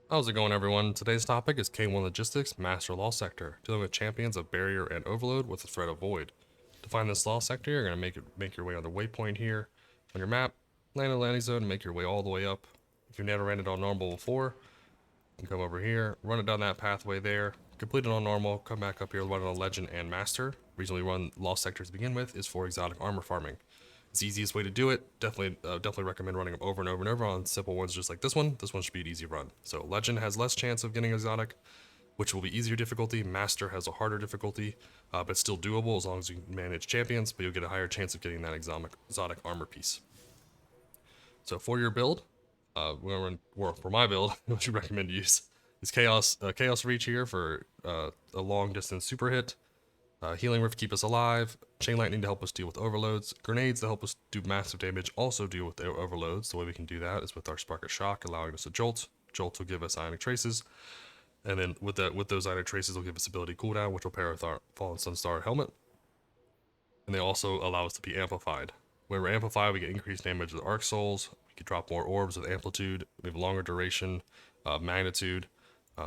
How's it going, everyone? Today's topic is K1 Logistics Master Law Sector, dealing with champions of Barrier and Overload with the threat of Void. To find this Law Sector, you're going to make your way on the waypoint here on your map, land in the landing zone, and make your way all the way up. If you've never ran it on normal before, you can come over here, run it down that pathway there, complete it on normal, come back up here, run it on Legend and Master. The reason we run Law Sectors to begin with is for exotic armor farming. It's the easiest way to do it. Definitely recommend running them over and over and over on simple ones just like this one. This one should be an easy run. So Legend has less chance of getting exotic, which will be easier difficulty. Master has a harder difficulty, but it's still doable as long as you manage champions, but you'll get a higher chance of getting that exotic armor piece. So for your build, for my build, what you recommend to use is Chaos Reach here for a long distance super hit. Healing Rift to keep us alive, Chain Lightning to help us deal with overloads, Grenades to help us do massive damage, also deal with overloads. The way we can do that is with our Spark of Shock, allowing us to Jolt. Jolt will give us Ionic Traces, and then with those Ionic Traces will give us ability cooldown, which will pair with our Fallen Sunstar helmet. And they also allow us to be amplified. When we're amplified, we get increased damage with Arc Souls, we can drop more orbs with Amplitude, we have longer duration, magnitude,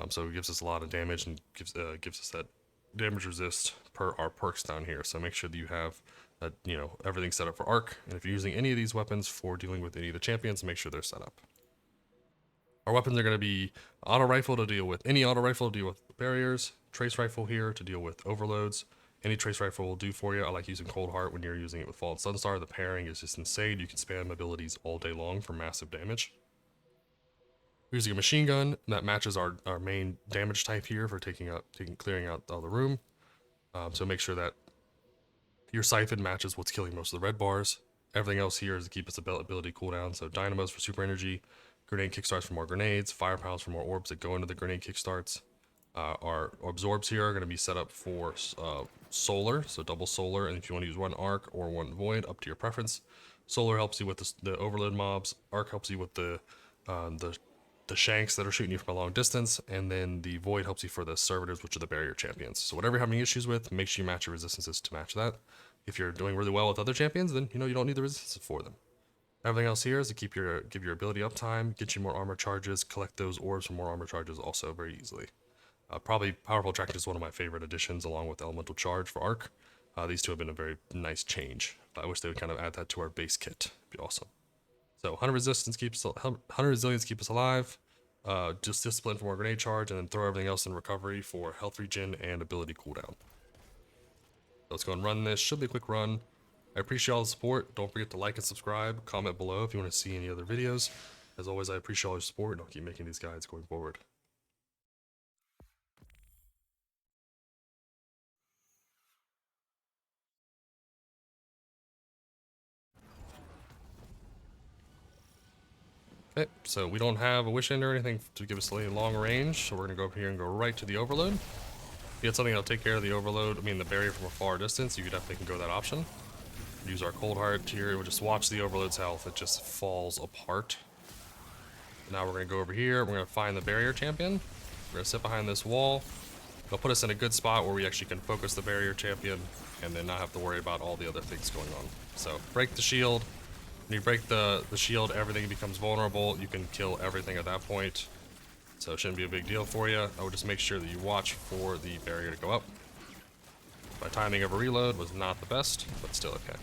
so it gives us a lot of damage and gives us that damage resist per our perks down here. So make sure that you have everything set up for arc, and if you're using any of these weapons for dealing with any of the champions, make sure they're set up. Our weapons are going to be auto rifle to deal with barriers, trace rifle here to deal with overloads. Any trace rifle will do for you. I like using Coldheart when you're using it with Fallen Sunstar. The pairing is just insane. You can spam abilities all day long for massive damage. We're using a machine gun that matches our main damage type here for clearing out all the room. So make sure that your siphon matches what's killing most of the red bars. Everything else here is to keep its ability cooldown. So dynamos for super energy, grenade kickstarts for more grenades, fire piles for more orbs that go into the grenade kickstarts. Our absorbs here are going to be set up for solar, so double solar, and if you want to use one arc or one void, up to your preference. Solar helps you with the overload mobs. Arc helps you with the shanks that are shooting you from a long distance, and then the void helps you for the servitors, which are the barrier champions. So whatever you're having issues with, make sure you match your resistances to match that. If you're doing really well with other champions, then you don't need the resistances for them. Everything else here is to give your ability uptime, get you more armor charges, collect those orbs for more armor charges also very easily. Probably Powerful Attraction is one of my favorite additions, along with Elemental Charge for Arc. These two have been a very nice change. I wish they would kind of add that to our base kit. It'd be awesome. So 100 resilience keep us alive. Just discipline for more grenade charge, and then throw everything else in recovery for health regen and ability cooldown. So let's go and run this. Should be a quick run. I appreciate all the support. Don't forget to like and subscribe. Comment below if you want to see any other videos. As always, I appreciate all your support, and I'll keep making these guides going forward. Okay, so we don't have a wish end or anything to give us a long range, so we're going to go up here and go right to the overload. If you get something that'll take care of the overload, the barrier from a far distance, you definitely can go that option. Use our Coldheart here, we'll just watch the overload's health, it just falls apart. Now we're going to go over here, we're going to find the barrier champion. We're going to sit behind this wall. It'll put us in a good spot where we actually can focus the barrier champion and then not have to worry about all the other things going on. So break the shield. When you break the shield, everything becomes vulnerable. You can kill everything at that point. So it shouldn't be a big deal for you. I would just make sure that you watch for the barrier to go up. My timing of a reload was not the best, but still okay.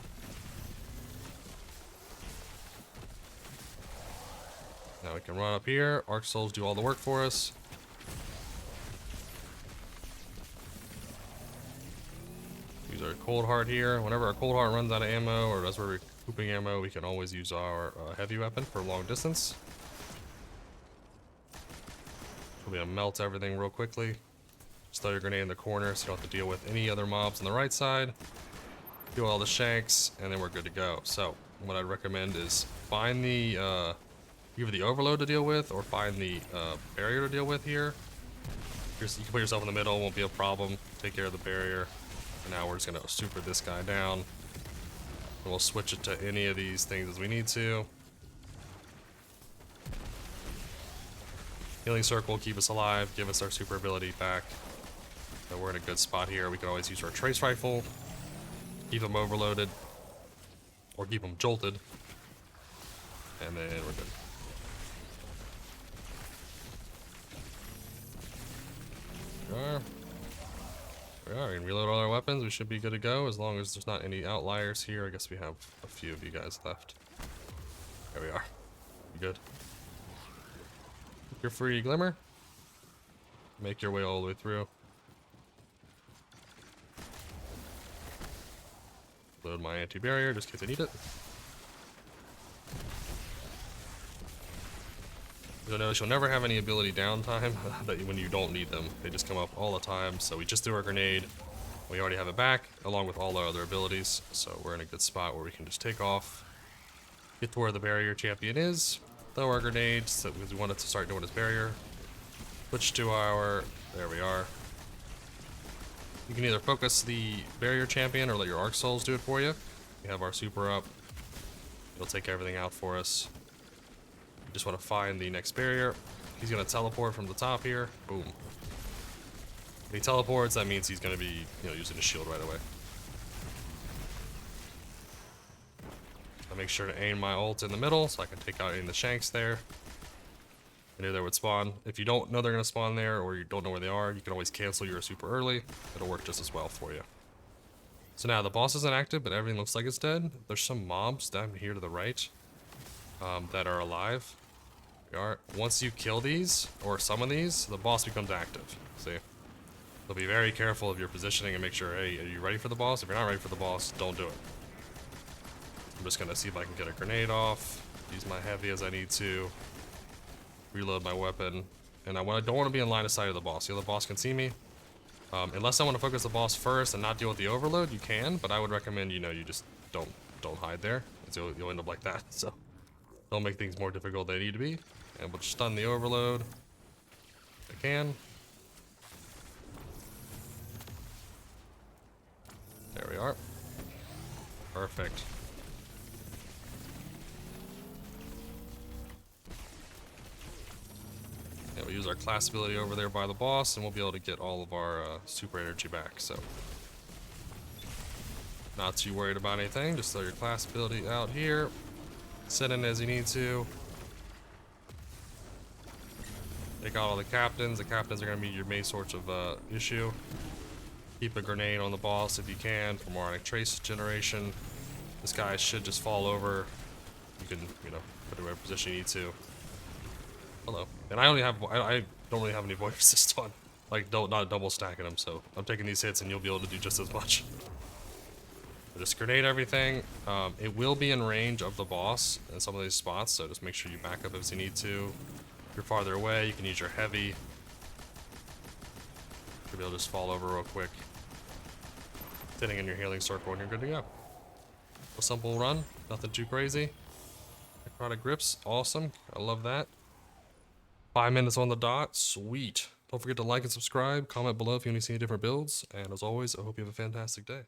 Now we can run up here. Arc Souls do all the work for us. Use our Coldheart here. Whenever our Coldheart runs out of ammo, or as we're recouping ammo, we can always use our heavy weapon for long distance. We're gonna melt everything real quickly. Just throw your grenade in the corner so you don't have to deal with any other mobs on the right side. Do all the shanks, and then we're good to go. So what I'd recommend is find the either the overload to deal with, or find the barrier to deal with here. You can put yourself in the middle, won't be a problem. Take care of the barrier. And now we're just gonna super this guy down. And we'll switch it to any of these things as we need to. Healing Circle will keep us alive, give us our super ability back. So we're in a good spot here. We can always use our Trace Rifle, keep them overloaded, or keep them jolted. And then we're good. we are. We can reload all our weapons. We should be good to go as long as there's not any outliers here. I guess we have a few of you guys left. There we are. Good. You're free, Glimmer. Make your way all the way through. Load my anti-barrier just in case I need it. You'll notice you'll never have any ability downtime when you don't need them. They just come up all the time. So we just threw our grenade. We already have it back, along with all our other abilities. So we're in a good spot where we can just take off, get to where the barrier champion is, throw our grenades, so because we want it to start doing his barrier. Switch to our, there we are. You can either focus the barrier champion or let your Arc Souls do it for you. We have our super up. It'll take everything out for us. You just want to find the next barrier. He's going to teleport from the top here. Boom. If he teleports, that means he's going to be, using his shield right away. I'll make sure to aim my ult in the middle so I can take out any of the shanks there. I knew they would spawn. If you don't know they're going to spawn there or you don't know where they are, you can always cancel your super early. It'll work just as well for you. So now the boss isn't active, but everything looks like it's dead. There's some mobs down here to the right that are alive. They are. Once you kill these or summon these, the boss becomes active. See? So be very careful of your positioning and make sure, hey, are you ready for the boss? If you're not ready for the boss, don't do it. I'm just going to see if I can get a grenade off. Use my heavy as I need to. Reload my weapon, and I don't want to be in line of sight of the boss. The other boss can see me. Unless I want to focus the boss first and not deal with the overload, you can, but I would recommend, you just don't hide there. You'll end up like that, so don't make things more difficult than they need to be. And we'll stun the overload if I can. There we are. Perfect. Yeah, we'll use our class ability over there by the boss, and we'll be able to get all of our super energy back, so. Not too worried about anything, just throw your class ability out here. Set in as you need to. Take out all the captains. The captains are going to be your main source of issue. Keep a grenade on the boss if you can for moronic trace generation. This guy should just fall over. You can, put it in whatever position you need to. Hello. And I don't really have any void resist on. Like, not double stacking them, so I'm taking these hits and you'll be able to do just as much. So just grenade everything. It will be in range of the boss in some of these spots, so just make sure you back up as you need to. If you're farther away, you can use your heavy. You'll be able to just fall over real quick. Sitting in your healing circle and you're good to go. A simple run, nothing too crazy. Necrotic grips, awesome. I love that. 5 minutes on the dot, sweet. Don't forget to like and subscribe, comment below if you want to see any different builds, and as always, I hope you have a fantastic day.